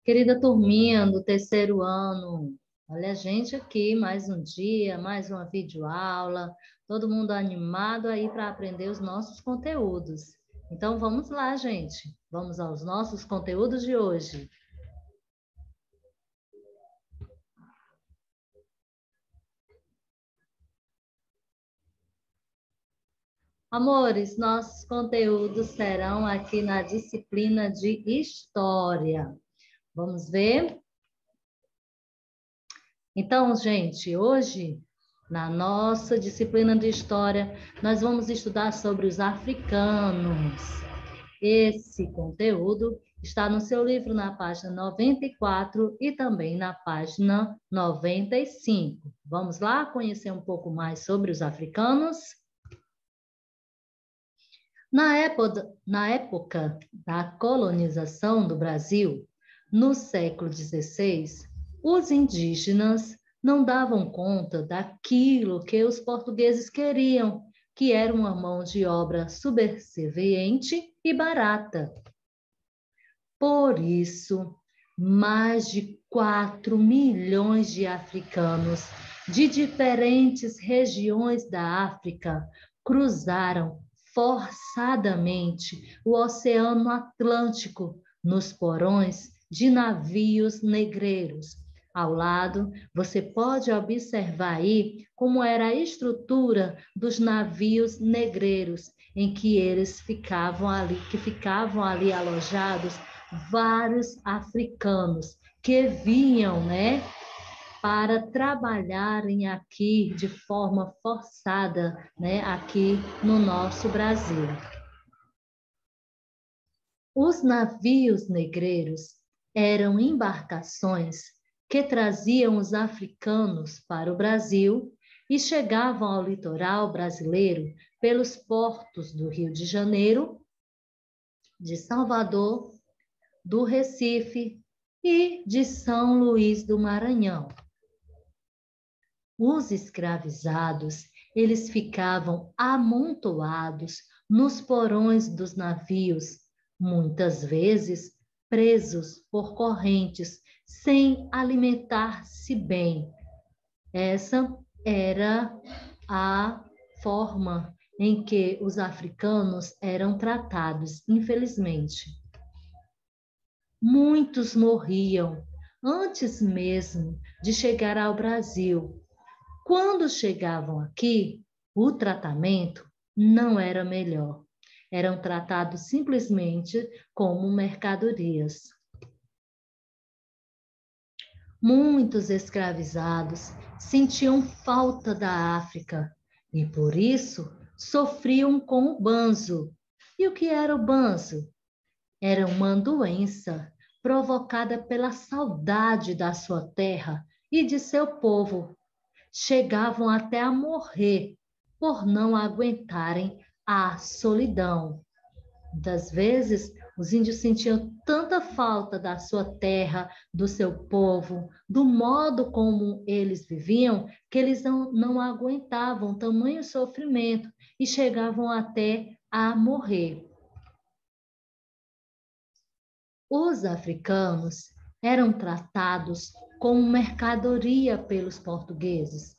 Querida turminha do terceiro ano, olha a gente aqui, mais um dia, mais uma videoaula, todo mundo animado aí para aprender os nossos conteúdos. Então vamos lá, gente, vamos aos nossos conteúdos de hoje. Amores, nossos conteúdos serão aqui na disciplina de História. Vamos ver? Então, gente, hoje, na nossa disciplina de História, nós vamos estudar sobre os africanos. Esse conteúdo está no seu livro na página 94 e também na página 95. Vamos lá conhecer um pouco mais sobre os africanos? Na época da colonização do Brasil, no século XVI, os indígenas não davam conta daquilo que os portugueses queriam, que era uma mão de obra subserviente e barata. Por isso, mais de 4 milhões de africanos de diferentes regiões da África cruzaram forçadamente o Oceano Atlântico nos porões de navios negreiros. Ao lado, você pode observar aí como era a estrutura dos navios negreiros, em que eles ficavam ali alojados vários africanos que vinham, né, para trabalharem aqui de forma forçada, né, aqui no nosso Brasil. Os navios negreiros eram embarcações que traziam os africanos para o Brasil e chegavam ao litoral brasileiro pelos portos do Rio de Janeiro, de Salvador, do Recife e de São Luís do Maranhão. Os escravizados, eles ficavam amontoados nos porões dos navios, muitas vezes presos por correntes, sem alimentar-se bem. Essa era a forma em que os africanos eram tratados, infelizmente. Muitos morriam antes mesmo de chegar ao Brasil. Quando chegavam aqui, o tratamento não era melhor. Eram tratados simplesmente como mercadorias. Muitos escravizados sentiam falta da África e, por isso, sofriam com o banzo. E o que era o banzo? Era uma doença provocada pela saudade da sua terra e de seu povo. Chegavam até a morrer por não aguentarem a solidão. Muitas vezes, os índios sentiam tanta falta da sua terra, do seu povo, do modo como eles viviam, que eles não aguentavam tamanho sofrimento e chegavam até a morrer. Os africanos eram tratados como mercadoria pelos portugueses,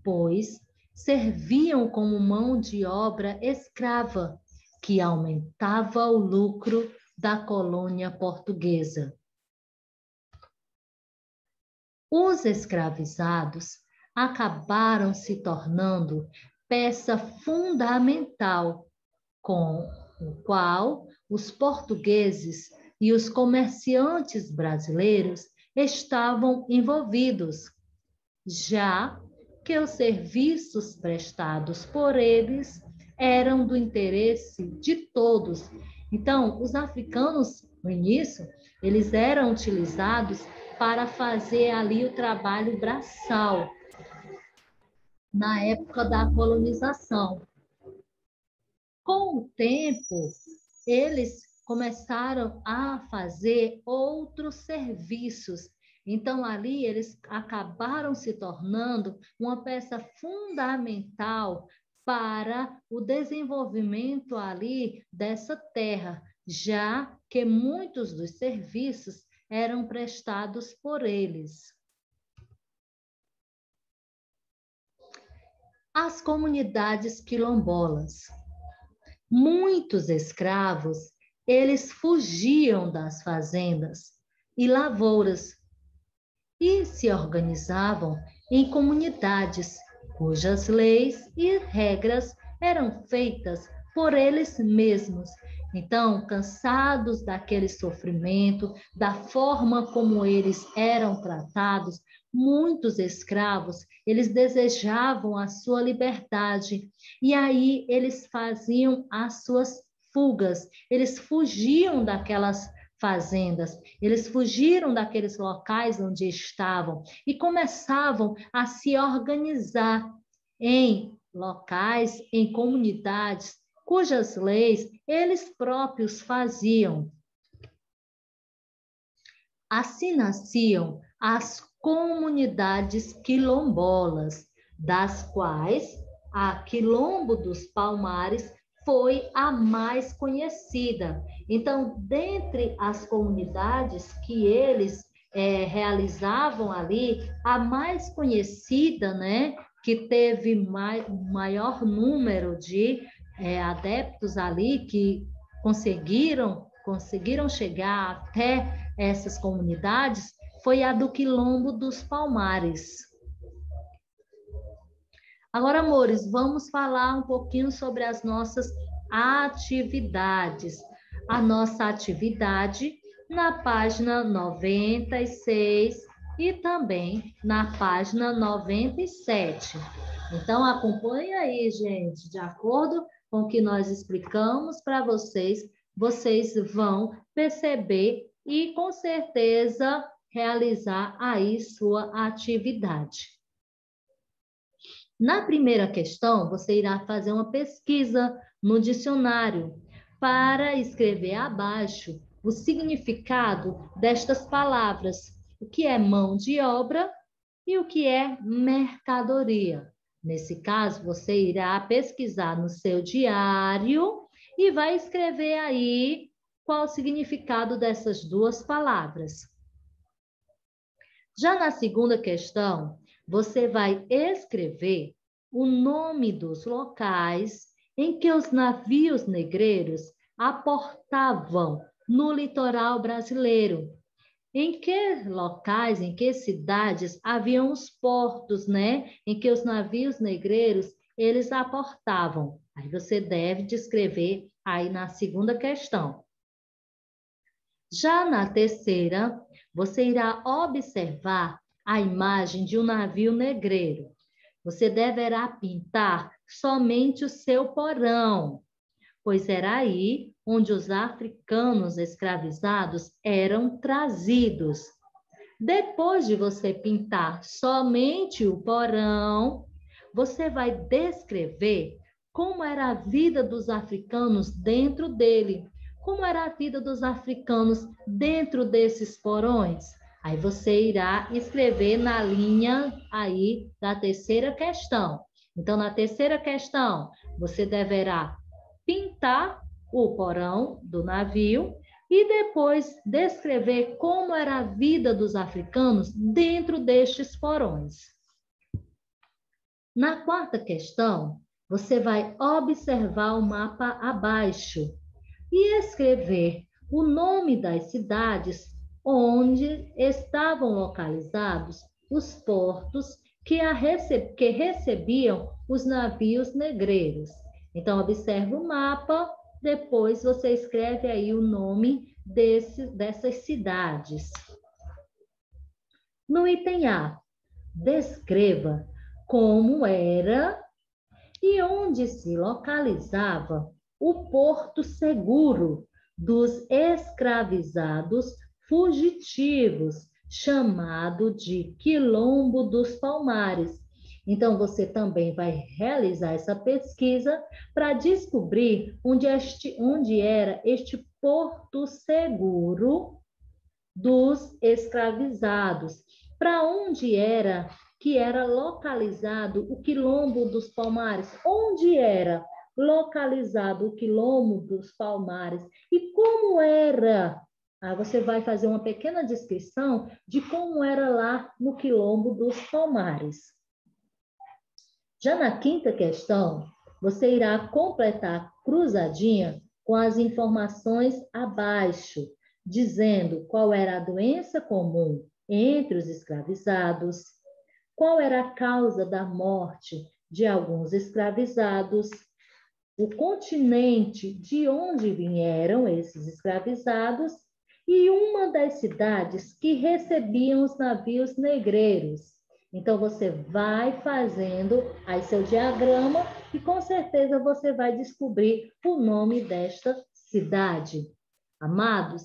pois serviam como mão de obra escrava, que aumentava o lucro da colônia portuguesa. Os escravizados acabaram se tornando peça fundamental com o qual os portugueses e os comerciantes brasileiros estavam envolvidos, já que os serviços prestados por eles eram do interesse de todos. Então, os africanos, no início, eles eram utilizados para fazer ali o trabalho braçal, na época da colonização. Com o tempo, eles começaram a fazer outros serviços. Então, ali, eles acabaram se tornando uma peça fundamental para o desenvolvimento ali dessa terra, já que muitos dos serviços eram prestados por eles. As comunidades quilombolas. Muitos escravos, eles fugiam das fazendas e lavouras e se organizavam em comunidades cujas leis e regras eram feitas por eles mesmos. Então, cansados daquele sofrimento, da forma como eles eram tratados, muitos escravos, eles desejavam a sua liberdade. E aí eles faziam as suas fugas, eles fugiam daquelas fazendas, eles fugiram daqueles locais onde estavam e começavam a se organizar em locais, em comunidades, cujas leis eles próprios faziam. Assim nasciam as comunidades quilombolas, das quais a Quilombo dos Palmares foi a mais conhecida. Então, dentre as comunidades que eles realizavam ali, a mais conhecida, né, que teve maior número de adeptos ali que conseguiram chegar até essas comunidades, foi a do Quilombo dos Palmares. Agora, amores, vamos falar um pouquinho sobre as nossas atividades. A nossa atividade na página 96 e também na página 97. Então, acompanhe aí, gente, de acordo com o que nós explicamos para vocês, vocês vão perceber e, com certeza, realizar aí sua atividade. Na primeira questão, você irá fazer uma pesquisa no dicionário para escrever abaixo o significado destas palavras, o que é mão de obra e o que é mercadoria. Nesse caso, você irá pesquisar no seu diário e vai escrever aí qual o significado dessas duas palavras. Já na segunda questão, você vai escrever o nome dos locais em que os navios negreiros aportavam no litoral brasileiro. Em que locais, em que cidades haviam os portos, né? Em que os navios negreiros, eles aportavam. Aí você deve descrever aí na segunda questão. Já na terceira, você irá observar a imagem de um navio negreiro. Você deverá pintar somente o seu porão, pois era aí onde os africanos escravizados eram trazidos. Depois de você pintar somente o porão, você vai descrever como era a vida dos africanos dentro dele. Como era a vida dos africanos dentro desses porões? Aí você irá escrever na linha aí da terceira questão. Então, na terceira questão, você deverá pintar o porão do navio e depois descrever como era a vida dos africanos dentro destes porões. Na quarta questão, você vai observar o mapa abaixo e escrever o nome das cidades onde estavam localizados os portos que recebiam os navios negreiros. Então, observe o mapa, depois você escreve aí o nome dessas cidades. No item A, descreva como era e onde se localizava o porto seguro dos escravizados fugitivos, chamado de Quilombo dos Palmares. Então, você também vai realizar essa pesquisa para descobrir onde era este porto seguro dos escravizados. Para onde era que era localizado o Quilombo dos Palmares? Onde era localizado o Quilombo dos Palmares? E como era Aí você vai fazer uma pequena descrição de como era lá no Quilombo dos Palmares. Já na quinta questão, você irá completar a cruzadinha com as informações abaixo, dizendo qual era a doença comum entre os escravizados, qual era a causa da morte de alguns escravizados, o continente de onde vieram esses escravizados e uma das cidades que recebiam os navios negreiros. Então, você vai fazendo aí seu diagrama e, com certeza, você vai descobrir o nome desta cidade. Amados,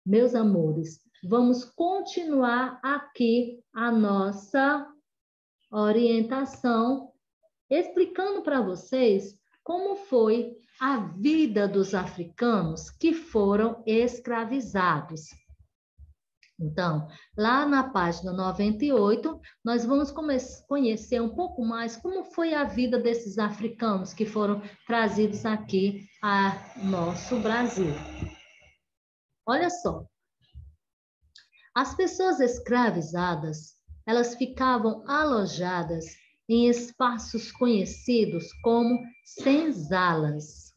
meus amores, vamos continuar aqui a nossa orientação, explicando para vocês como foi a vida dos africanos que foram escravizados. Então, lá na página 98, nós vamos conhecer um pouco mais como foi a vida desses africanos que foram trazidos aqui ao nosso Brasil. Olha só, as pessoas escravizadas, elas ficavam alojadas em espaços conhecidos como senzalas.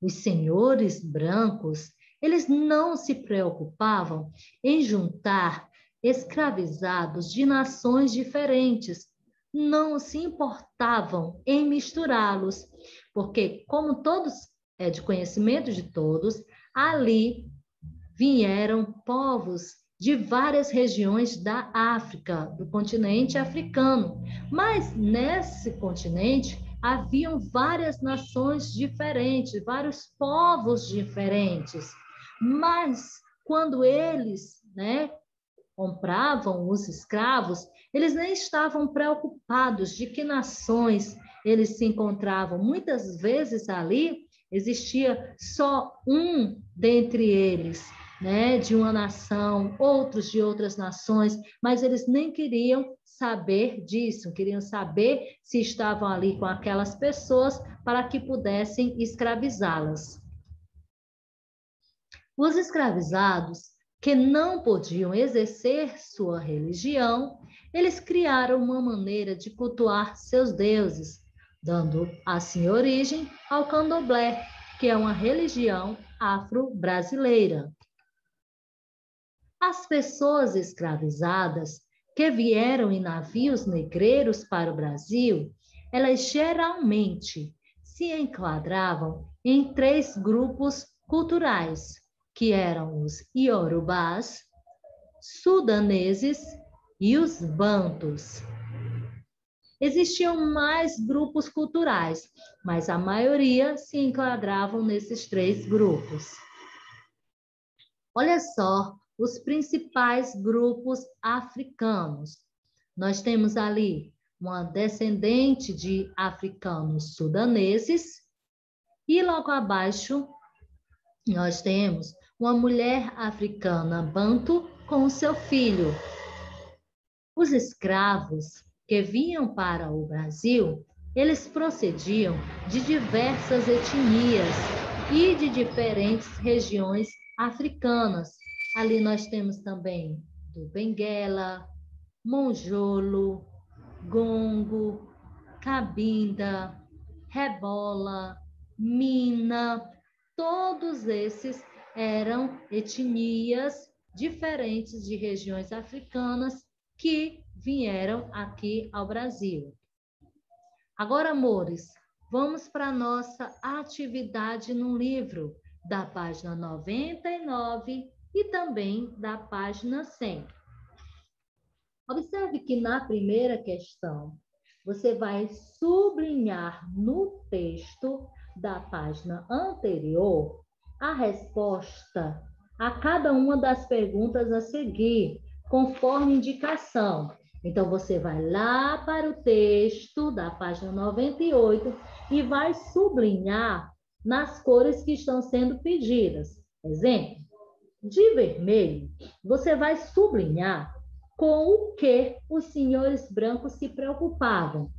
Os senhores brancos, eles não se preocupavam em juntar escravizados de nações diferentes, não se importavam em misturá-los, porque, como todos é de conhecimento de todos, ali vieram povos de várias regiões da África, do continente africano. Mas nesse continente haviam várias nações diferentes, vários povos diferentes. Mas quando eles, compravam os escravos, eles nem estavam preocupados de que nações eles se encontravam. Muitas vezes ali existia só um dentre eles, de uma nação, outros de outras nações, mas eles nem queriam saber disso, queriam saber se estavam ali com aquelas pessoas para que pudessem escravizá-las. Os escravizados, que não podiam exercer sua religião, eles criaram uma maneira de cultuar seus deuses, dando assim origem ao candomblé, que é uma religião afro-brasileira. As pessoas escravizadas que vieram em navios negreiros para o Brasil, elas geralmente se enquadravam em 3 grupos culturais, que eram os iorubás, sudaneses e os bantus. Existiam mais grupos culturais, mas a maioria se enquadravam nesses 3 grupos. Olha só os principais grupos africanos. Nós temos ali uma descendente de africanos sudaneses e logo abaixo nós temos uma mulher africana bantu com seu filho. Os escravos que vinham para o Brasil, eles procediam de diversas etnias e de diferentes regiões africanas. Ali nós temos também do Benguela, Monjolo, Gongo, Cabinda, Rebola, Mina. Todos esses eram etnias diferentes de regiões africanas que vieram aqui ao Brasil. Agora, amores, vamos para a nossa atividade no livro, da página 99 e também da página 100. Observe que na primeira questão, você vai sublinhar no texto da página anterior a resposta a cada uma das perguntas a seguir, conforme indicação. Então, você vai lá para o texto da página 98 e vai sublinhar nas cores que estão sendo pedidas. Exemplo, de vermelho, você vai sublinhar com o que os senhores brancos se preocupavam.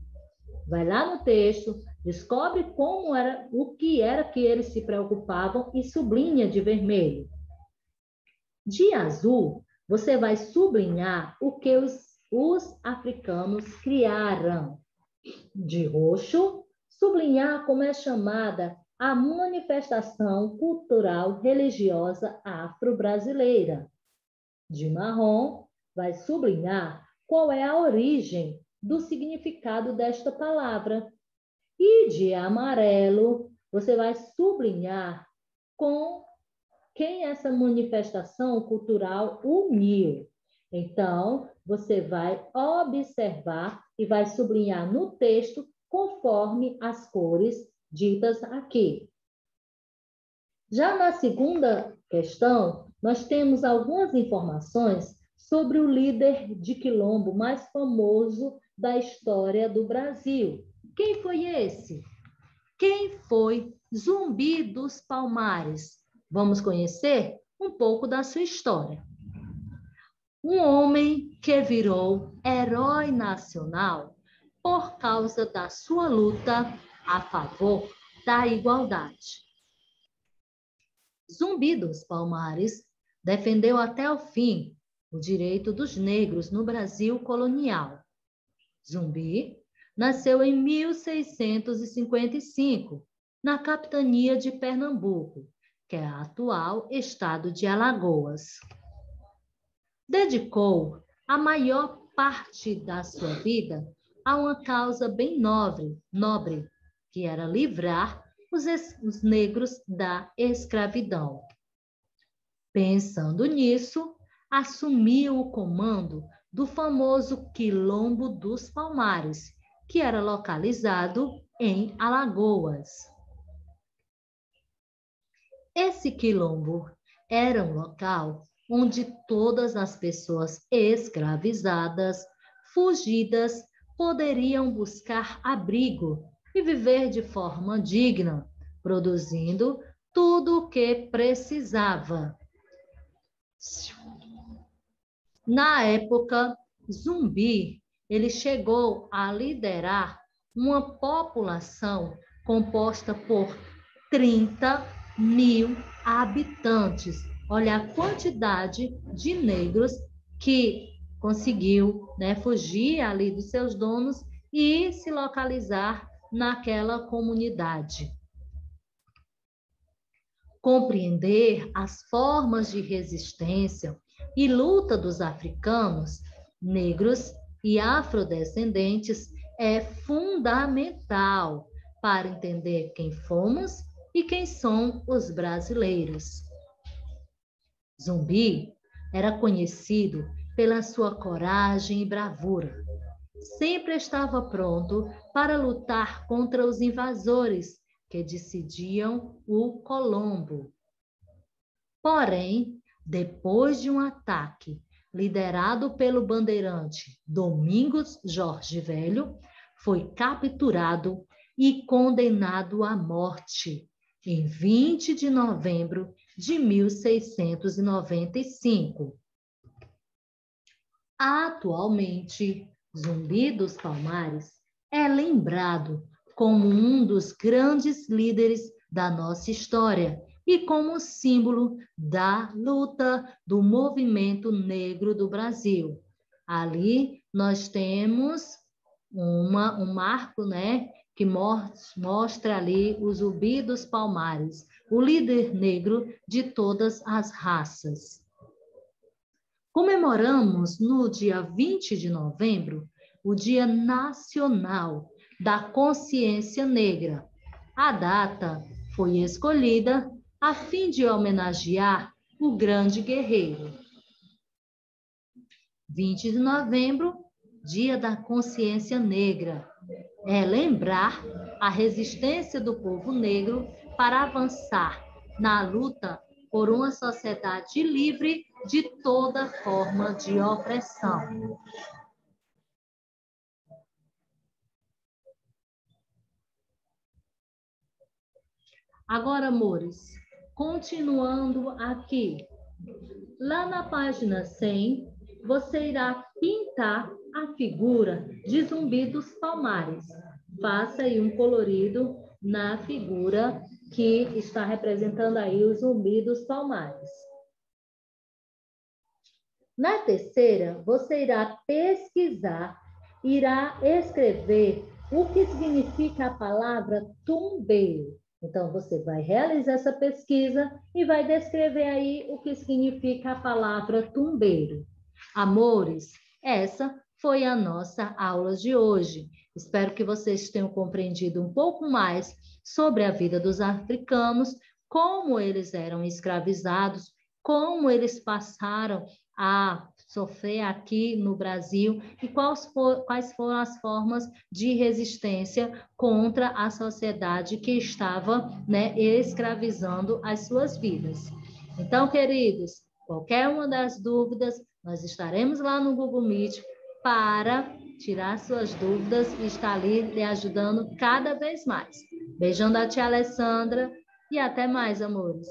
Vai lá no texto, descobre o que era que eles se preocupavam e sublinha de vermelho. De azul, você vai sublinhar o que os africanos criaram. De roxo, sublinhar como é chamada a manifestação cultural religiosa afro-brasileira. De marrom, vai sublinhar qual é a origem do significado desta palavra. E de amarelo, você vai sublinhar com quem essa manifestação cultural uniu. Então, você vai observar e vai sublinhar no texto conforme as cores ditas aqui. Já na segunda questão, nós temos algumas informações sobre o líder de quilombo mais famoso da história do Brasil. Quem foi esse? Quem foi Zumbi dos Palmares? Vamos conhecer um pouco da sua história. Um homem que virou herói nacional por causa da sua luta a favor da igualdade. Zumbi dos Palmares defendeu até o fim o direito dos negros no Brasil colonial. Zumbi nasceu em 1655, na capitania de Pernambuco, que é o atual estado de Alagoas. Dedicou a maior parte da sua vida a uma causa bem nobre, que era livrar os negros da escravidão. Pensando nisso, assumiu o comando do famoso Quilombo dos Palmares, que era localizado em Alagoas. Esse quilombo era um local onde todas as pessoas escravizadas, fugidas, poderiam buscar abrigo e viver de forma digna, produzindo tudo o que precisava. Na época, Zumbi, ele chegou a liderar uma população composta por 30.000 habitantes. Olha a quantidade de negros que conseguiu, né, fugir ali dos seus donos e se localizar naquela comunidade. Compreender as formas de resistência e luta dos africanos, negros e afrodescendentes é fundamental para entender quem fomos e quem são os brasileiros. Zumbi era conhecido pela sua coragem e bravura. Sempre estava pronto para lutar contra os invasores que decidiam o Colombo. Porém, depois de um ataque liderado pelo bandeirante Domingos Jorge Velho, foi capturado e condenado à morte em 20 de novembro de 1695. Atualmente, Zumbi dos Palmares é lembrado como um dos grandes líderes da nossa história e como símbolo da luta do movimento negro do Brasil. Ali nós temos um marco, né, que mostra ali o Zumbi dos Palmares, o líder negro de todas as raças. Comemoramos no dia 20 de novembro o Dia Nacional da Consciência Negra. A data foi escolhida a fim de homenagear o grande guerreiro. 20 de novembro, Dia da Consciência Negra. É lembrar a resistência do povo negro para avançar na luta por uma sociedade livre de toda forma de opressão. Agora, amores, continuando aqui. Lá na página 100, você irá pintar a figura de Zumbi dos Palmares. Faça aí um colorido na figura que está representando aí o Zumbi dos Palmares. Na terceira, você irá pesquisar, irá escrever o que significa a palavra tumbeiro. Então, você vai realizar essa pesquisa e vai descrever aí o que significa a palavra tumbeiro. Amores, essa foi a nossa aula de hoje. Espero que vocês tenham compreendido um pouco mais sobre a vida dos africanos, como eles eram escravizados, como eles passaram a sofrer aqui no Brasil e quais foram as formas de resistência contra a sociedade que estava, né, escravizando as suas vidas. Então, queridos, qualquer uma das dúvidas, nós estaremos lá no Google Meet para tirar suas dúvidas e estar ali lhe ajudando cada vez mais. Beijão da tia Alessandra e até mais, amores.